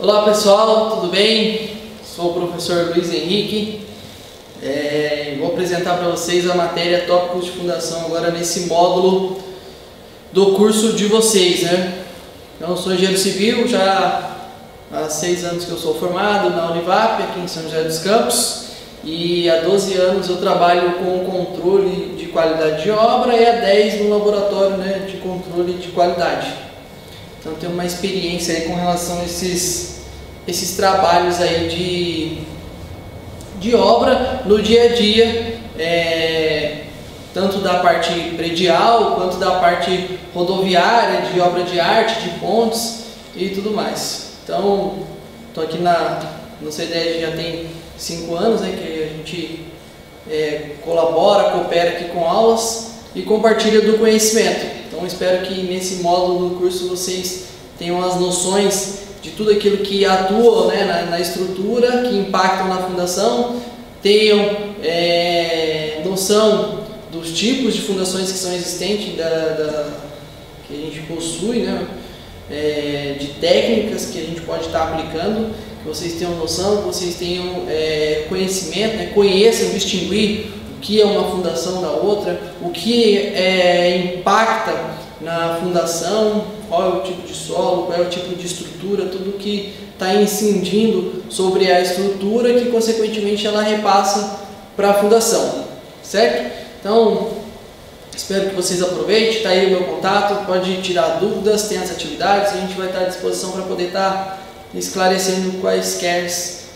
Olá pessoal, tudo bem? Sou o professor Luiz Henrique. Vou apresentar para vocês a matéria Tópicos de Fundação agora nesse módulo do curso de vocês, né? Então, eu sou engenheiro civil, já há 6 anos que eu sou formado na Univap, aqui em São José dos Campos, e há 12 anos eu trabalho com controle de qualidade de obra e há 10 no laboratório, né, de controle de qualidade. Então tenho uma experiência aí com relação a esses trabalhos aí de obra no dia a dia, tanto da parte predial quanto da parte rodoviária, de obra de arte, de pontes e tudo mais. Então estou aqui no CDEG já tem 5 anos, né, que a gente colabora, coopera aqui com aulas e compartilha do conhecimento. Então espero que nesse módulo do curso vocês tenham as noções de tudo aquilo que atua, né, na estrutura, que impactam na fundação, tenham noção dos tipos de fundações que são existentes, que a gente possui, né, de técnicas que a gente pode estar aplicando, que vocês tenham noção, que vocês tenham conhecimento, né, conheçam, distinguir o que é uma fundação da outra, o que impacta na fundação, qual é o tipo de solo, qual é o tipo de estrutura, tudo que está incidindo sobre a estrutura que consequentemente ela repassa para a fundação, certo? Então, espero que vocês aproveitem, está aí o meu contato, pode tirar dúvidas, tem as atividades, a gente vai estar à disposição para poder estar esclarecendo quaisquer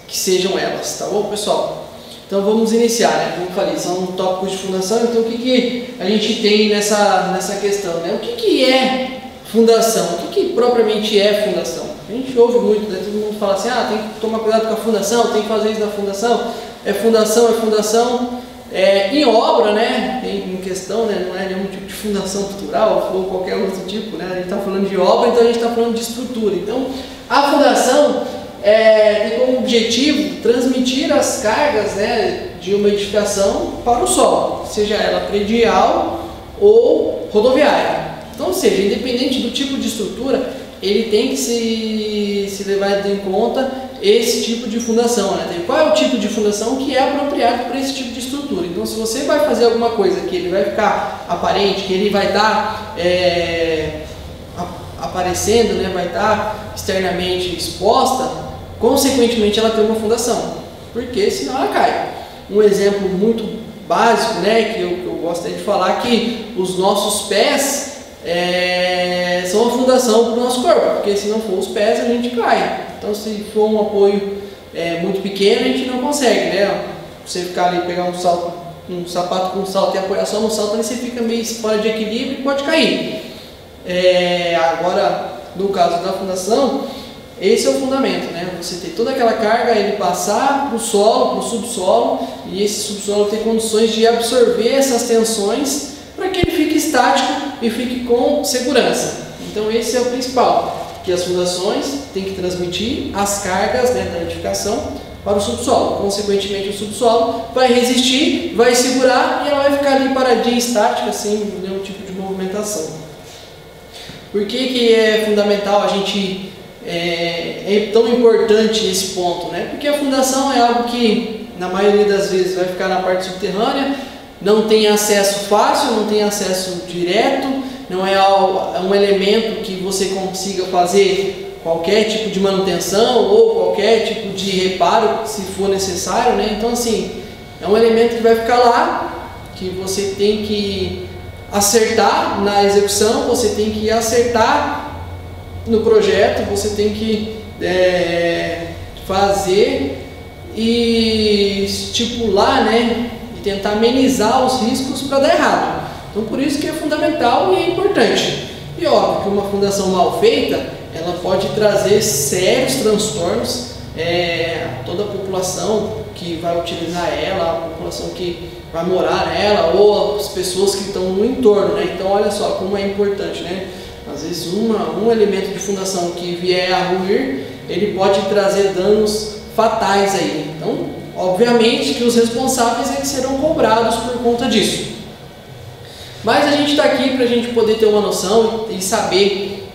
que sejam elas, tá bom, pessoal? Então vamos iniciar, né? Como eu falei, são tópicos de fundação, então o que a gente tem nessa questão, né? O que é fundação? O que propriamente é fundação? A gente ouve muito, né? Todo mundo fala assim, tem que tomar cuidado com a fundação, tem que fazer isso na fundação, é fundação. Em obra, né? Em questão, né? Não é nenhum tipo de fundação estrutural ou qualquer outro tipo, né? A gente está falando de obra, então a gente está falando de estrutura. Então, a fundação tem como objetivo transmitir as cargas, né, de uma edificação para o solo, seja ela predial ou rodoviária. Então, ou seja, independente do tipo de estrutura, ele tem que se levar em conta esse tipo de fundação, né? Qual é o tipo de fundação que é apropriado para esse tipo de estrutura? Então, se você vai fazer alguma coisa que ele vai ficar aparente, que ele vai estar aparecendo, né, vai estar externamente exposta, consequentemente ela tem uma fundação, porque senão ela cai. Um exemplo muito básico, né, que eu gostaria de falar, que os nossos pés são a fundação para o nosso corpo, porque se não for os pés a gente cai. Então, se for um apoio muito pequeno, a gente não consegue, né? Você ficar ali, pegar um sapato com salto e apoiar só no salto, aí você fica meio fora de equilíbrio e pode cair. Agora, no caso da fundação, esse é o fundamento, né? Você tem toda aquela carga, ele passar para o solo, para o subsolo, e esse subsolo ter condições de absorver essas tensões para que ele fique estático e fique com segurança. Então esse é o principal, que as fundações têm que transmitir as cargas, né, da edificação para o subsolo. Consequentemente o subsolo vai resistir, vai segurar e ela vai ficar ali paradinha, estática, sem nenhum tipo de movimentação. Por que é fundamental a gente é tão importante esse ponto, né? Porque a fundação é algo que na maioria das vezes vai ficar na parte subterrânea, não tem acesso fácil, não tem acesso direto, não é um elemento que você consiga fazer qualquer tipo de manutenção ou qualquer tipo de reparo se for necessário, né? Então, assim, é um elemento que vai ficar lá, que você tem que acertar na execução, você tem que acertar no projeto, você tem que fazer e estipular, né, e tentar amenizar os riscos para dar errado. Então, por isso que é fundamental e é importante. E óbvio que uma fundação mal feita, ela pode trazer sérios transtornos a toda a população que vai utilizar ela, a população que vai morar nela ou as pessoas que estão no entorno, né? Então, olha só como é importante, né? Às vezes um elemento de fundação que vier a ruir, ele pode trazer danos fatais aí. Então, obviamente que os responsáveis eles serão cobrados por conta disso. Mas a gente está aqui para a gente poder ter uma noção e saber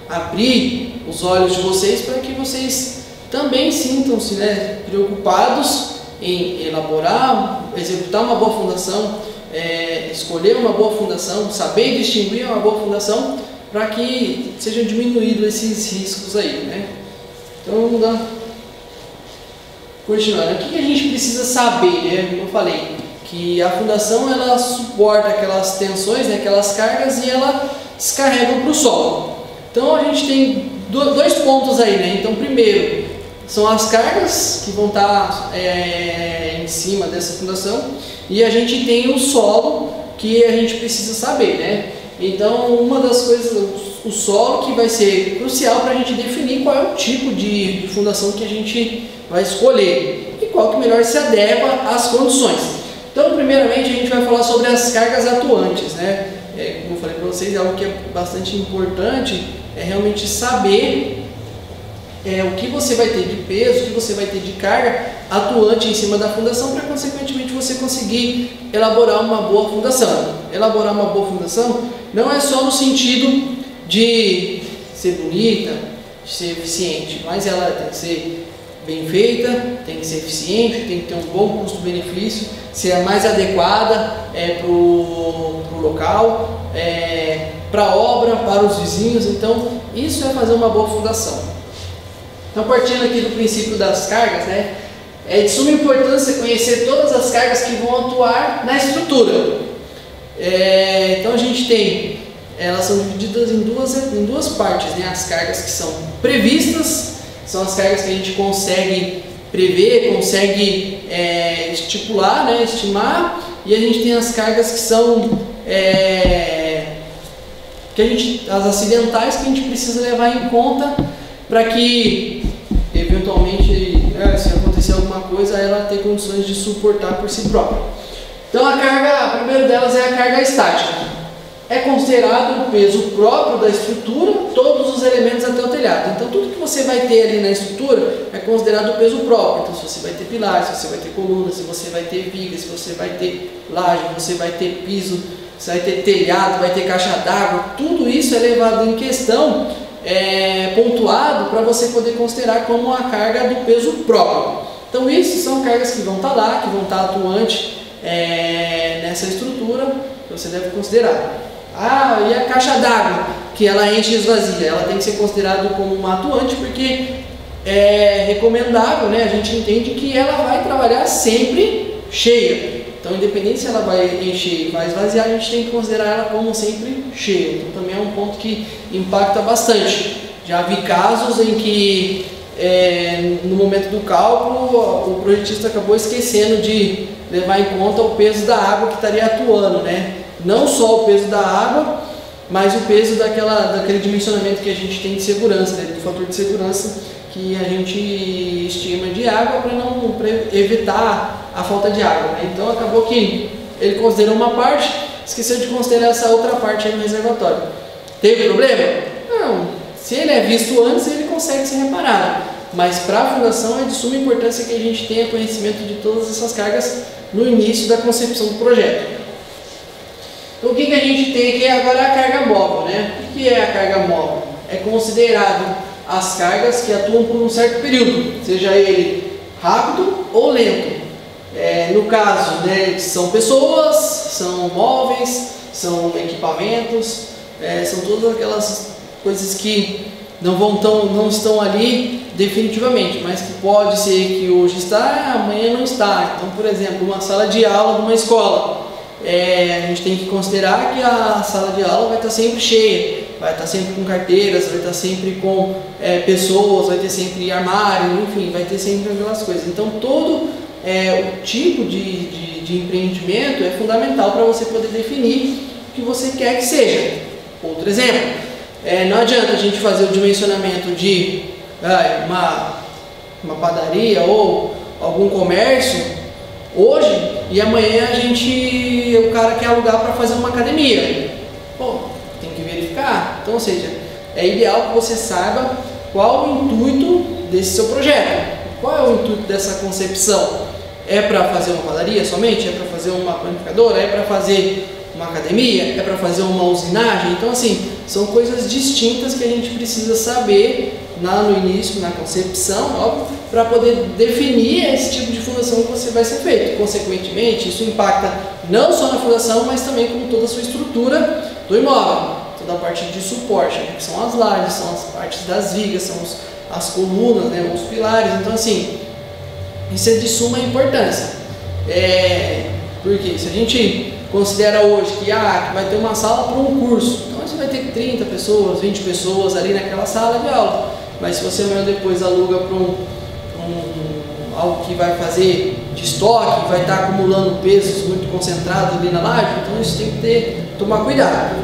abrir os olhos de vocês para que vocês também sintam-se, né, preocupados em elaborar, executar uma boa fundação, escolher uma boa fundação, saber distinguir uma boa fundação, para que sejam diminuídos esses riscos aí, né? Então vamos dar continuando. O que a gente precisa saber, né? Como eu falei, que a fundação ela suporta aquelas tensões, né, aquelas cargas, e ela descarrega para o solo. Então a gente tem dois pontos aí, né? Então primeiro são as cargas que vão estar em cima dessa fundação, e a gente tem o solo que a gente precisa saber, né? Então uma das coisas, o solo, que vai ser crucial para a gente definir qual é o tipo de fundação que a gente vai escolher e qual que melhor se adequa às condições. Então primeiramente a gente vai falar sobre as cargas atuantes, né? Como eu falei para vocês, é algo que é bastante importante, é realmente saber o que você vai ter de peso, o que você vai ter de carga atuante em cima da fundação, para consequentemente você conseguir elaborar uma boa fundação. Elaborar uma boa fundação não é só no sentido de ser bonita, de ser eficiente, mas ela tem que ser bem feita, tem que ser eficiente, tem que ter um bom custo-benefício, ser a mais adequada para o local, para a obra, para os vizinhos. Então isso é fazer uma boa fundação. Então, partindo aqui do princípio das cargas, né, é de suma importância conhecer todas as cargas que vão atuar na estrutura. Então a gente tem, elas são divididas em duas partes, né? As cargas que são previstas, são as cargas que a gente consegue prever, consegue estipular, né, estimar, e a gente tem as cargas que são as acidentais, que a gente precisa levar em conta para que eventualmente, se acontecer alguma coisa, ela ter condições de suportar por si própria. Então a primeira delas é a carga estática. É considerado o peso próprio da estrutura, todos os elementos até o telhado. Então tudo que você vai ter ali na estrutura é considerado o peso próprio. Então se você vai ter pilares, se você vai ter colunas, se você vai ter vigas, se você vai ter laje, você vai ter piso, você vai ter telhado, vai ter caixa d'água, tudo isso é levado em questão, pontuado, para você poder considerar como a carga do peso próprio. Então isso são cargas que vão estar lá, que vão estar atuantes nessa estrutura, que você deve considerar. E a caixa d'água, que ela enche e esvazia, ela tem que ser considerada como uma atuante, porque é recomendável, né? A gente entende que ela vai trabalhar sempre cheia. Então, independente se ela vai encher e vai esvaziar, a gente tem que considerar ela como sempre cheia. Então, também é um ponto que impacta bastante. Já vi casos em que, no momento do cálculo, o projetista acabou esquecendo de levar em conta o peso da água que estaria atuando, né? Não só o peso da água, mas o peso daquele dimensionamento que a gente tem de segurança, né? Do fator de segurança que a gente estima de água, para evitar a falta de água, né? Então acabou que ele considerou uma parte, esqueceu de considerar essa outra parte aí no reservatório. Teve problema? Não. Se ele é visto antes, ele consegue ser reparado. Mas para a fundação é de suma importância que a gente tenha conhecimento de todas essas cargas no início da concepção do projeto. Então o que a gente tem aqui agora é a carga móvel, né? O que é a carga móvel? É considerado as cargas que atuam por um certo período, seja ele rápido ou lento. No caso, né, são pessoas, são móveis, são equipamentos, são todas aquelas coisas que não estão ali definitivamente, mas que pode ser que hoje está, amanhã não está. Então, por exemplo, uma sala de aula de uma escola, a gente tem que considerar que a sala de aula vai estar sempre cheia, vai estar sempre com carteiras, vai estar sempre com pessoas, vai ter sempre armário, enfim, vai ter sempre aquelas coisas. Então todo o tipo de empreendimento é fundamental para você poder definir o que você quer que seja. Outro exemplo, não adianta a gente fazer o dimensionamento de uma padaria ou algum comércio hoje e amanhã o cara quer alugar para fazer uma academia. Tem que verificar. Então, ou seja, é ideal que você saiba qual o intuito desse seu projeto. Qual é o intuito dessa concepção? É para fazer uma padaria somente? É para fazer uma panificadora? É para fazer uma academia? É para fazer uma usinagem? Então, assim, são coisas distintas que a gente precisa saber lá no início, na concepção, óbvio, para poder definir esse tipo de fundação que você vai ser feito. Consequentemente, isso impacta não só na fundação, mas também como toda a sua estrutura do imóvel, toda a parte de suporte, né, que são as lajes, são as partes das vigas, são as colunas, né, os pilares. Então, assim, isso é de suma importância. Porque se a gente considera hoje que vai ter uma sala para um curso, então você vai ter 30 pessoas, 20 pessoas ali naquela sala de aula. Mas se você amanhã depois aluga para algo que vai fazer de estoque, vai estar acumulando pesos muito concentrados ali na laje, então isso tem que tomar cuidado.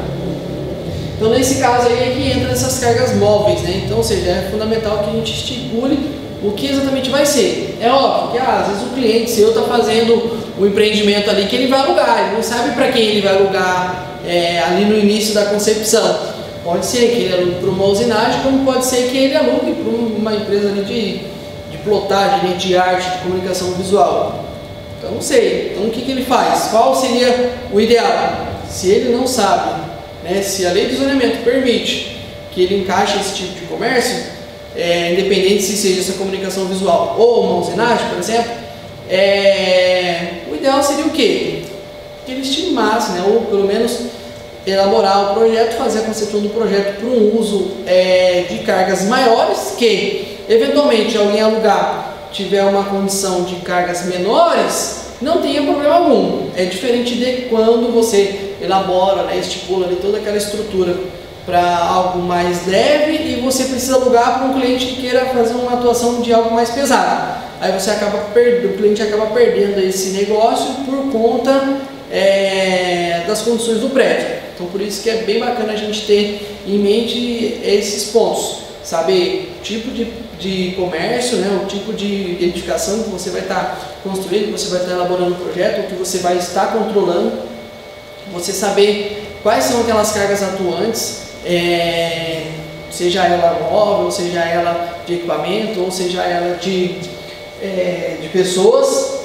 Então nesse caso aí é que entra essas cargas móveis, né? Então, ou seja, é fundamental que a gente estipule o que exatamente vai ser. É óbvio que às vezes o cliente seu está fazendo um empreendimento ali que ele vai alugar, ele não sabe para quem ele vai alugar ali no início da concepção. Pode ser que ele alugue para uma usinagem, como pode ser que ele alugue para uma empresa ali de plotagem, né, de arte, de comunicação visual. Então não sei. Então o que ele faz? Qual seria o ideal? Se ele não sabe, né, se a lei do zoneamento permite que ele encaixe esse tipo de comércio, independente se seja essa comunicação visual ou uma usinagem, por exemplo, o ideal seria o quê? Que ele estimasse, né, ou pelo menos elaborar o projeto, fazer a concepção do projeto para um uso de cargas maiores, que eventualmente alguém alugar tiver uma condição de cargas menores, não tenha problema algum. É diferente de quando você elabora, né, estipula ali toda aquela estrutura para algo mais leve e você precisa alugar para um cliente que queira fazer uma atuação de algo mais pesado. Aí você o cliente acaba perdendo esse negócio por conta das condições do prédio. Então por isso que é bem bacana a gente ter em mente esses pontos, saber o tipo de comércio, né, o tipo de edificação que você vai estar construindo, que você vai estar elaborando o projeto, o que você vai estar controlando, você saber quais são aquelas cargas atuantes, seja ela móvel, seja ela de equipamento, ou seja ela de pessoas,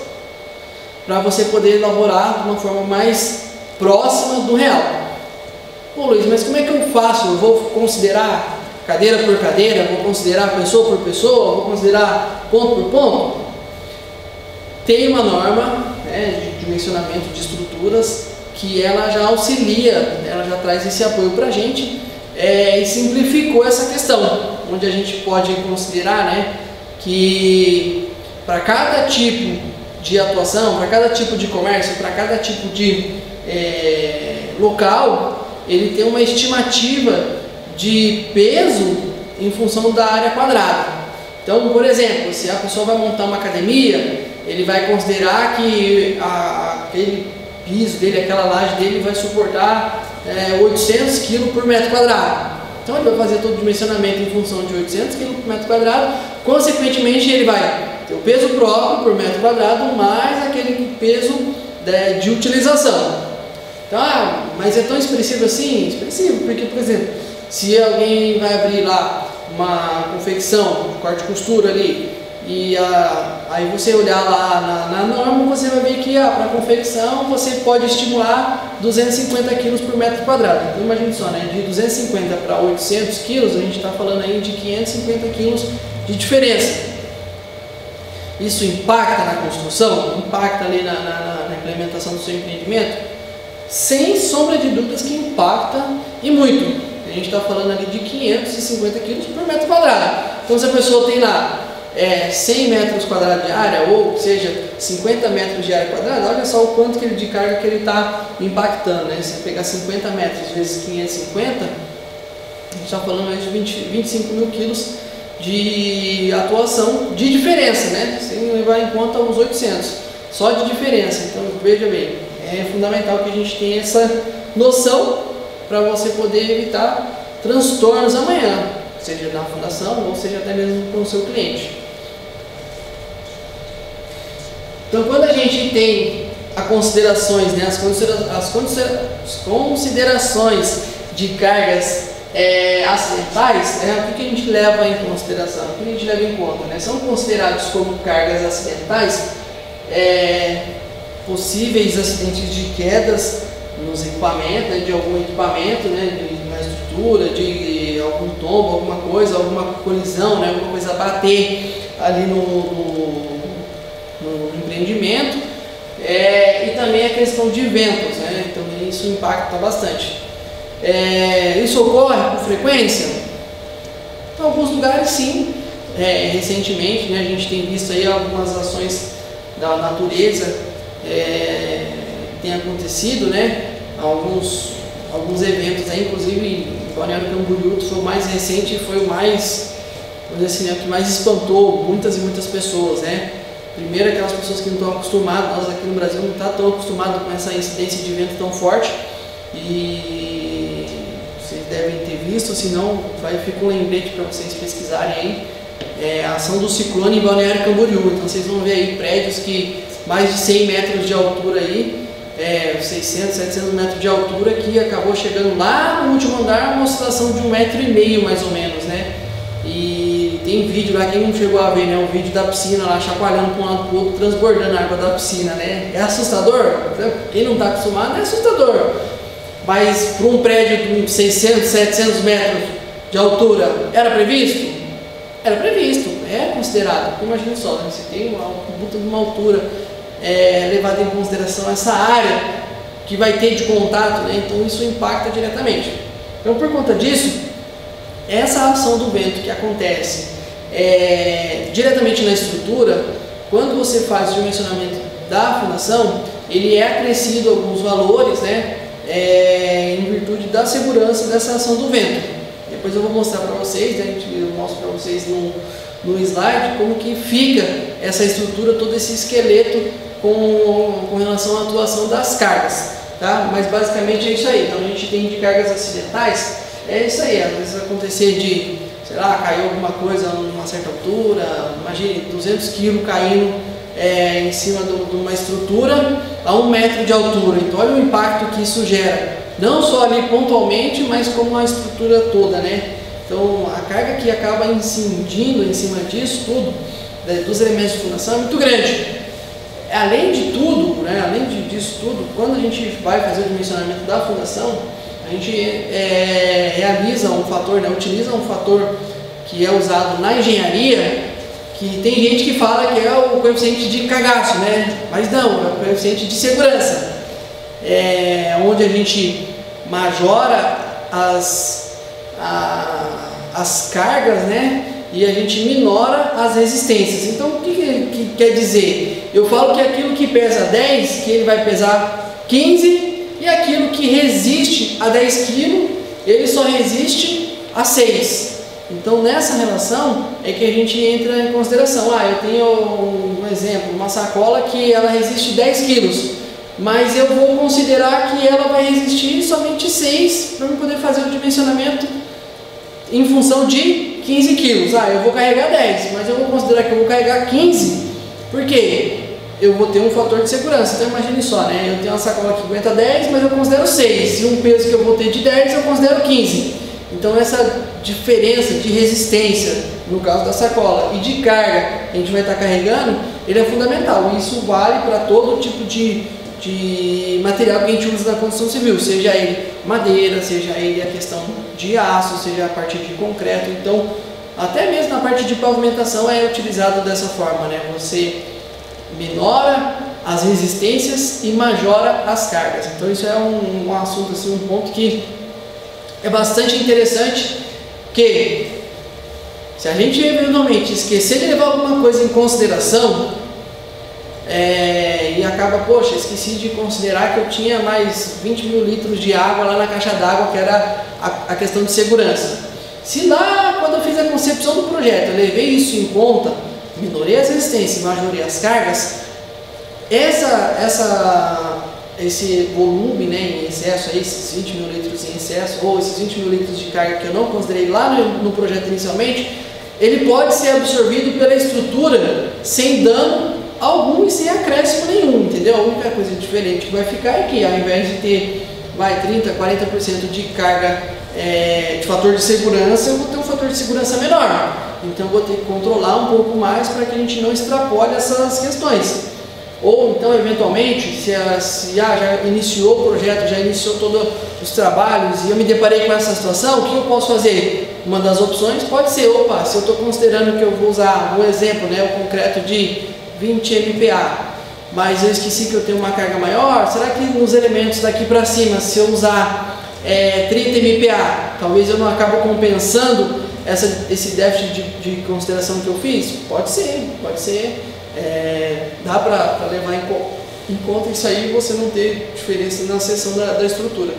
para você poder elaborar de uma forma mais próxima do real. Pô, Luiz, mas como é que eu faço? Eu vou considerar cadeira por cadeira, vou considerar pessoa por pessoa, vou considerar ponto por ponto? Tem uma norma, né, de dimensionamento de estruturas que ela já auxilia, ela já traz esse apoio para a gente e simplificou essa questão, onde a gente pode considerar, né, que para cada tipo de atuação, para cada tipo de comércio, para cada tipo de local, ele tem uma estimativa de peso em função da área quadrada. Então, por exemplo, se a pessoa vai montar uma academia, ele vai considerar que aquele piso dele, aquela laje dele vai suportar 800 kg por metro quadrado. Então ele vai fazer todo o dimensionamento em função de 800 kg por metro quadrado, consequentemente ele vai ter o peso próprio por metro quadrado mais aquele peso de utilização. Então, mas é tão expressivo assim? Expressivo, porque, por exemplo, se alguém vai abrir lá uma confecção, corte e costura ali, e aí você olhar lá na norma, você vai ver que para confecção você pode estimular 250 kg por metro quadrado. Então imagine só, né? De 250 para 800 kg, a gente está falando aí de 550 kg de diferença. Isso impacta na construção? Impacta ali na implementação do seu empreendimento? Sem sombra de dúvidas que impacta e muito. A gente está falando ali de 550 kg por metro quadrado. Então se a pessoa tem lá 100 metros quadrados de área, ou seja, 50 metros de área quadrada, olha só o quanto de carga que ele está impactando, né? Se pegar 50 metros vezes 550, a gente está falando mais de 25 mil quilos de atuação de diferença, né? Sem levar em conta os 800, só de diferença. Então veja bem, é fundamental que a gente tenha essa noção para você poder evitar transtornos amanhã, seja na fundação ou seja até mesmo com o seu cliente. Então quando a gente tem as considerações, né, as considerações de cargas acidentais, o que a gente leva em consideração? O que a gente leva em conta? Né? São considerados como cargas acidentais possíveis acidentes de quedas nos equipamentos, né, de algum equipamento, né, de uma estrutura, de algum tombo, alguma coisa, alguma colisão, né, alguma coisa bater ali no empreendimento, e também a questão de ventos, né, também isso impacta bastante. Isso ocorre com frequência? Em alguns lugares sim. Recentemente, né, a gente tem visto aí algumas ações da natureza tem acontecido, né, alguns eventos aí, inclusive em Balneário Camboriú foi o mais recente e foi o mais, vamos dizer assim, né, que mais espantou muitas e muitas pessoas, né. Primeiro, aquelas pessoas que não estão acostumadas, nós aqui no Brasil não estamos tão acostumados com essa incidência de vento tão forte, e vocês devem ter visto, se não, fica um lembrete para vocês pesquisarem aí, a ação do ciclone em Balneário Camboriú. Então vocês vão ver aí prédios que mais de 100 metros de altura aí, 600, 700 metros de altura, que acabou chegando lá no último andar, uma oscilação de 1,5 metro mais ou menos, né? E tem vídeo lá, quem não chegou a ver, né? Um vídeo da piscina lá chacoalhando para um lado para o outro, transbordando a água da piscina, né? É assustador? Quem não está acostumado é assustador. Mas para um prédio de 600, 700 metros de altura, era previsto? Era previsto, é considerado. Imagina só, né? Você tem uma altura levada em consideração essa área que vai ter de contato, né? Então isso impacta diretamente. Então, por conta disso, essa ação do vento que acontece diretamente na estrutura, quando você faz o dimensionamento da fundação, ele é acrescido alguns valores, né, em virtude da segurança dessa ação do vento. Depois eu vou mostrar para vocês, né, eu mostro para vocês no slide como que fica essa estrutura, todo esse esqueleto com relação à atuação das cargas, tá? Mas basicamente é isso aí. Então a gente tem de cargas acidentais, é isso aí, às vezes vai acontecer de, sei lá, caiu alguma coisa numa certa altura, imagine 200 kg caindo em cima de uma estrutura a 1 metro de altura. Então olha o impacto que isso gera, não só ali pontualmente, mas como a estrutura toda, né? Então a carga que acaba incidindo em cima disso tudo, dos elementos de fundação, é muito grande. Além de tudo, né, disso tudo, quando a gente vai fazer o dimensionamento da fundação, a gente realiza um fator, né, utiliza um fator que é usado na engenharia, que tem gente que fala que é o coeficiente de cagaço, né? Mas não, é o coeficiente de segurança, onde a gente majora as cargas, né? E a gente minora as resistências. Então o que quer dizer? Eu falo que aquilo que pesa 10, que ele vai pesar 15, e aquilo que resiste a 10 kg, ele só resiste a 6. Então nessa relação é que a gente entra em consideração. Eu tenho um exemplo, uma sacola que ela resiste 10 kg, mas eu vou considerar que ela vai resistir somente 6 para eu poder fazer o dimensionamento em função de 15 kg. Eu vou carregar 10, mas eu vou considerar que eu vou carregar 15, porque eu vou ter um fator de segurança. Então imagine só, né? Eu tenho uma sacola que aguenta 10, mas eu considero 6, e um peso que eu vou ter de 10 eu considero 15. Então essa diferença de resistência, no caso da sacola, e de carga que a gente vai estar carregando, ele é fundamental. Isso vale para todo tipo de material que a gente usa na construção civil, seja ele madeira, seja ele a questão de aço, seja a parte de concreto. Então até mesmo na parte de pavimentação é utilizado dessa forma, né? Você minora as resistências e majora as cargas. Então isso é um assunto, assim, um ponto que é bastante interessante, que se a gente eventualmente esquecer de levar alguma coisa em consideração, e acaba, poxa, esqueci de considerar que eu tinha mais 20 mil litros de água lá na caixa d'água, que era a questão de segurança. Se lá, quando eu fiz a concepção do projeto, eu levei isso em conta, minorei as resistências, majorei as cargas, esse volume, né, em excesso, esses 20 mil litros em excesso, ou esses 20 mil litros de carga que eu não considerei lá no projeto inicialmente, ele pode ser absorvido pela estrutura sem dano algum e sem acréscimo nenhum, entendeu? A única coisa diferente que vai ficar é que, ao invés de ter 30%, 40% de carga de fator de segurança, eu vou ter um fator de segurança menor. Então eu vou ter que controlar um pouco mais para que a gente não extrapole essas questões. Ou então, eventualmente, se já iniciou o projeto, já iniciou todos os trabalhos e eu me deparei com essa situação, o que eu posso fazer? Uma das opções pode ser, opa, se eu estou considerando que eu vou usar um exemplo, né, o concreto de 20 MPa, mas eu esqueci que eu tenho uma carga maior, será que nos elementos daqui para cima, se eu usar 30 MPa, talvez eu não acabe compensando esse déficit de consideração que eu fiz? Pode ser, pode ser. Dá para levar em conta isso aí e você não ter diferença na seção da estrutura.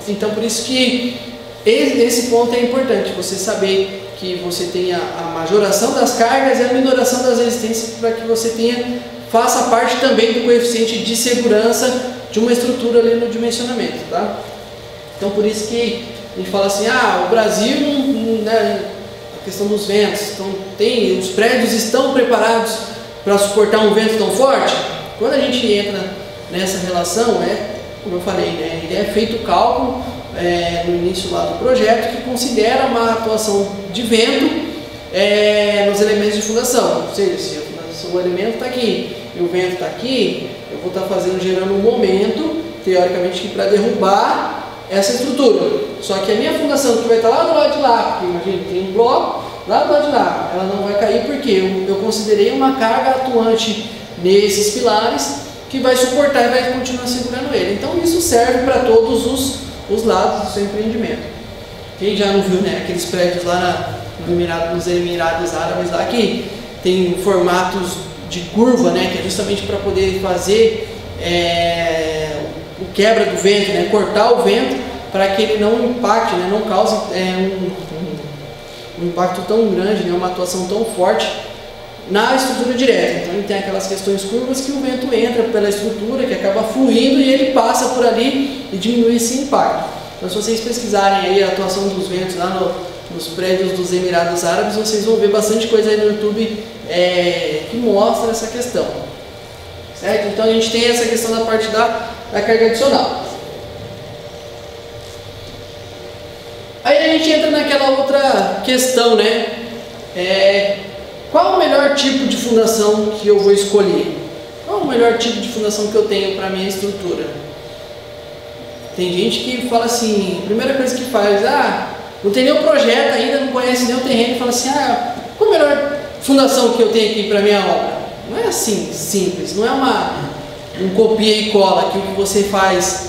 Então, por isso que esse ponto é importante, você saber que você tenha a majoração das cargas e a minoração das resistências para que você faça parte também do coeficiente de segurança de uma estrutura ali no dimensionamento, tá? Então, por isso que a gente fala assim, o Brasil, né, a questão dos ventos, então os prédios estão preparados para suportar um vento tão forte? Quando a gente entra nessa relação, como eu falei, né, ele é feito o cálculo no início lá do projeto que considera uma atuação de vento nos elementos de fundação. Ou seja, se o elemento está aqui e o vento está aqui, eu vou estar gerando um momento, teoricamente, para derrubar essa estrutura. Só que a minha fundação, que vai estar lá do lado de lá, porque imagina, tem um bloco lá do lado de lá, ela não vai cair porque eu considerei uma carga atuante nesses pilares que vai suportar e vai continuar segurando ele. Então isso serve para todos os lados do seu empreendimento. Quem já não viu, né, aqueles prédios lá nos Emirados Árabes lá que tem formatos de curva, né, que é justamente para poder fazer o quebra do vento, né, cortar o vento para que ele não impacte, né, não cause um impacto tão grande, né, uma atuação tão forte na estrutura direta. Então ele tem aquelas questões curvas que o vento entra pela estrutura, que acaba fluindo e ele passa por ali e diminui esse impacto. Então, se vocês pesquisarem aí a atuação dos ventos lá nos prédios dos Emirados Árabes, vocês vão ver bastante coisa aí no YouTube que mostra essa questão, certo? Então a gente tem essa questão da parte da carga adicional. Aí a gente entra naquela outra questão, né? Qual o melhor tipo de fundação que eu vou escolher? Qual o melhor tipo de fundação que eu tenho para a minha estrutura? Tem gente que fala assim, a primeira coisa que faz, não tem nenhum projeto ainda, não conhece nem o terreno, e fala assim, qual a melhor fundação que eu tenho aqui para a minha obra? Não é assim simples, não é um copia e cola, que o que você faz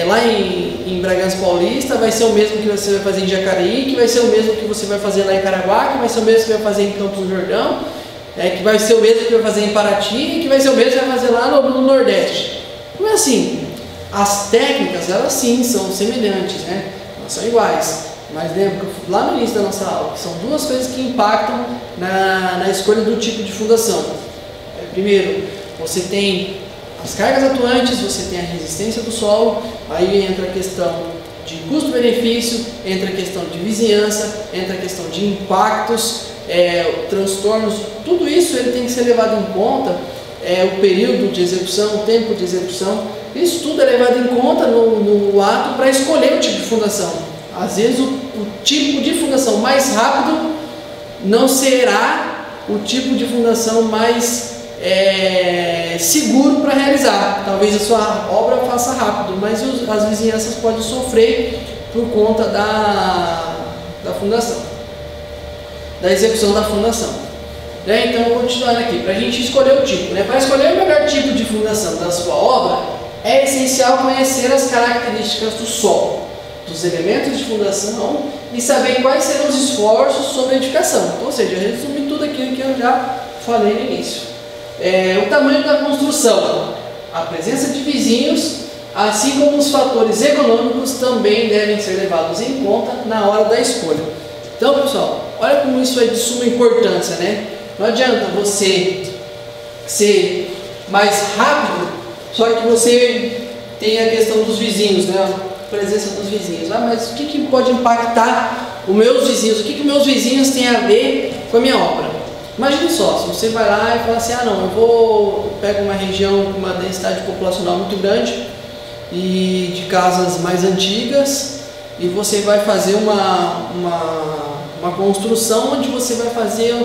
lá em Bragança Paulista vai ser o mesmo que você vai fazer em Jacareí, que vai ser o mesmo que você vai fazer lá em Caraguá, que vai ser o mesmo que vai fazer em Campos do Jordão, que vai ser o mesmo que vai fazer em Paraty, e que vai ser o mesmo que vai fazer lá no Nordeste. Não é assim. As técnicas, elas sim são semelhantes, né? Elas são iguais. Mas lembra que lá no início da nossa aula, são duas coisas que impactam na escolha do tipo de fundação. Primeiro, você tem as cargas atuantes, você tem a resistência do solo, aí entra a questão de custo-benefício, entra a questão de vizinhança, entra a questão de impactos, transtornos, tudo isso ele tem que ser levado em conta, o período de execução, o tempo de execução, isso tudo é levado em conta no ato para escolher o tipo de fundação. Às vezes o tipo de fundação mais rápido não será o tipo de fundação mais seguro para realizar. Talvez a sua obra faça rápido, mas as vizinhanças podem sofrer por conta da fundação, da execução da fundação. Então, continuando aqui, para a gente escolher o tipo, para escolher o melhor tipo de fundação da sua obra, é essencial conhecer as características do solo, dos elementos de fundação e saber quais serão os esforços sobre a edificação. Então, ou seja, resumir tudo aquilo que eu já falei no início. O tamanho da construção, a presença de vizinhos, assim como os fatores econômicos também devem ser levados em conta na hora da escolha. Então, pessoal, olha como isso é de suma importância, né? Não adianta você ser mais rápido, só que você tem a questão dos vizinhos, né? A presença dos vizinhos. Mas o que pode impactar os meus vizinhos? O que meus vizinhos têm a ver com a minha obra? Imagine só, se você vai lá e fala assim, eu pego uma região com uma densidade populacional muito grande e de casas mais antigas e você vai fazer uma construção onde você vai fazer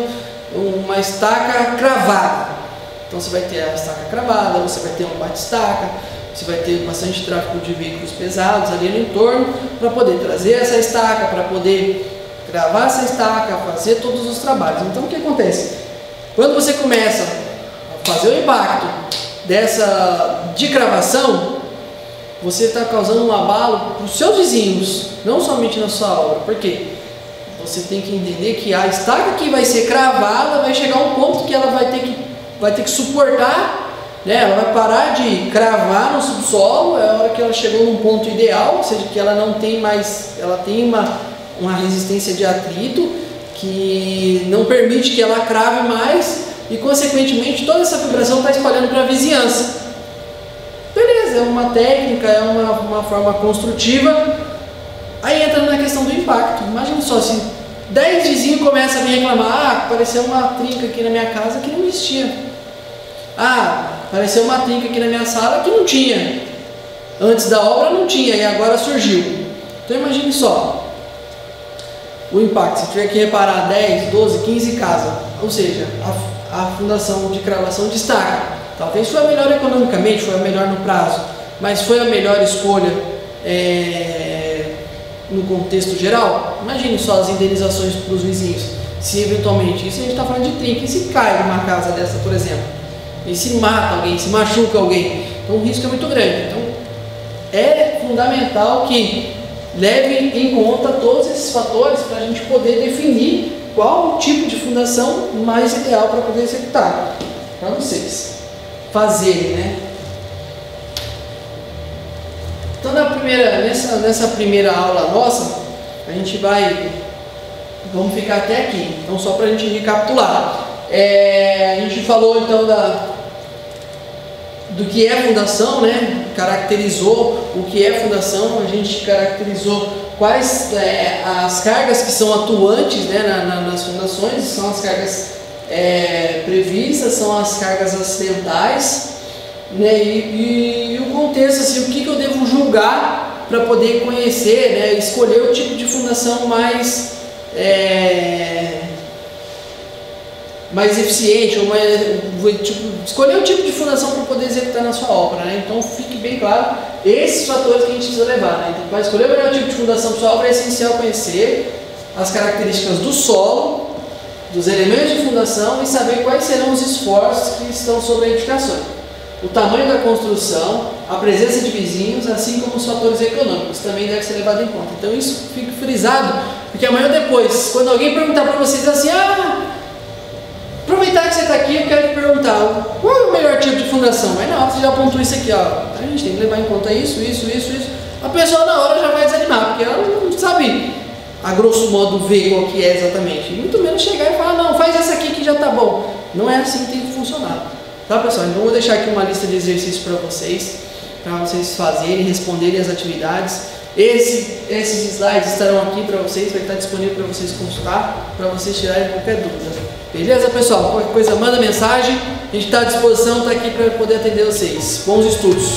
uma estaca cravada. Então você vai ter a estaca cravada, você vai ter um bate-estaca, você vai ter bastante tráfego de veículos pesados ali no entorno para poder trazer essa estaca, para poder gravar essa estaca, fazer todos os trabalhos. Então o que acontece? Quando você começa a fazer o impacto de cravação, você está causando um abalo para os seus vizinhos, não somente na sua obra. Por quê? Você tem que entender que a estaca que vai ser cravada vai chegar a um ponto que ela vai ter que suportar, né? Ela vai parar de cravar no subsolo, é a hora que ela chegou num ponto ideal, ou seja, que ela não tem mais, ela tem uma resistência de atrito que não permite que ela crave mais e, consequentemente, toda essa vibração está espalhando para a vizinhança. Beleza, é uma técnica, é uma forma construtiva. Aí entra na questão do impacto. Imagina só, se 10 vizinhos começam a me reclamar: apareceu uma trinca aqui na minha casa que não existia. Apareceu uma trinca aqui na minha sala que não tinha. Antes da obra não tinha e agora surgiu. Então imagine só o impacto. Se tiver que reparar 10, 12, 15 casas, ou seja, a fundação de cravação destaca. Talvez foi a melhor economicamente, foi a melhor no prazo, mas foi a melhor escolha no contexto geral. Imagine só as indenizações para os vizinhos. Se eventualmente, isso a gente está falando de trinca, e se cai numa casa dessa, por exemplo, e se mata alguém, se machuca alguém, então o risco é muito grande. Então é fundamental que leve em conta todos esses fatores para a gente poder definir qual o tipo de fundação mais ideal para poder executar para vocês fazerem, né? Então nessa primeira aula nossa, a gente vamos ficar até aqui. Então só para a gente recapitular, a gente falou então do que é fundação, né? Caracterizou o que é fundação, a gente caracterizou quais as cargas que são atuantes, né, nas fundações, são as cargas previstas, são as cargas acidentais, né, e o contexto, assim, o que eu devo julgar para poder conhecer, né, escolher o tipo de fundação mais eficiente, escolher o tipo de fundação para poder executar na sua obra, né? Então fique bem claro esses fatores que a gente precisa levar, né? Então, para escolher o melhor tipo de fundação para sua obra é essencial conhecer as características do solo, dos elementos de fundação e saber quais serão os esforços que estão sobre a edificação, o tamanho da construção, a presença de vizinhos, assim como os fatores econômicos também deve ser levado em conta. Então isso fica frisado, porque amanhã ou depois, quando alguém perguntar para vocês assim: aproveitar que você está aqui, eu quero te perguntar qual é o melhor tipo de fundação. Aí na hora você já apontou isso aqui, a gente tem que levar em conta isso. A pessoa na hora já vai desanimar, porque ela não sabe a grosso modo ver qual que é exatamente, muito menos chegar e falar: não, faz essa aqui que já tá bom. Não é assim que tem que funcionar, tá, pessoal? Então vou deixar aqui uma lista de exercícios para vocês fazerem, responderem as atividades. Esses slides estarão aqui para vocês, vai estar disponível para vocês consultar, para vocês tirarem qualquer dúvida. Beleza, pessoal? Qualquer coisa, manda mensagem. A gente está à disposição, está aqui para poder atender vocês. Bons estudos!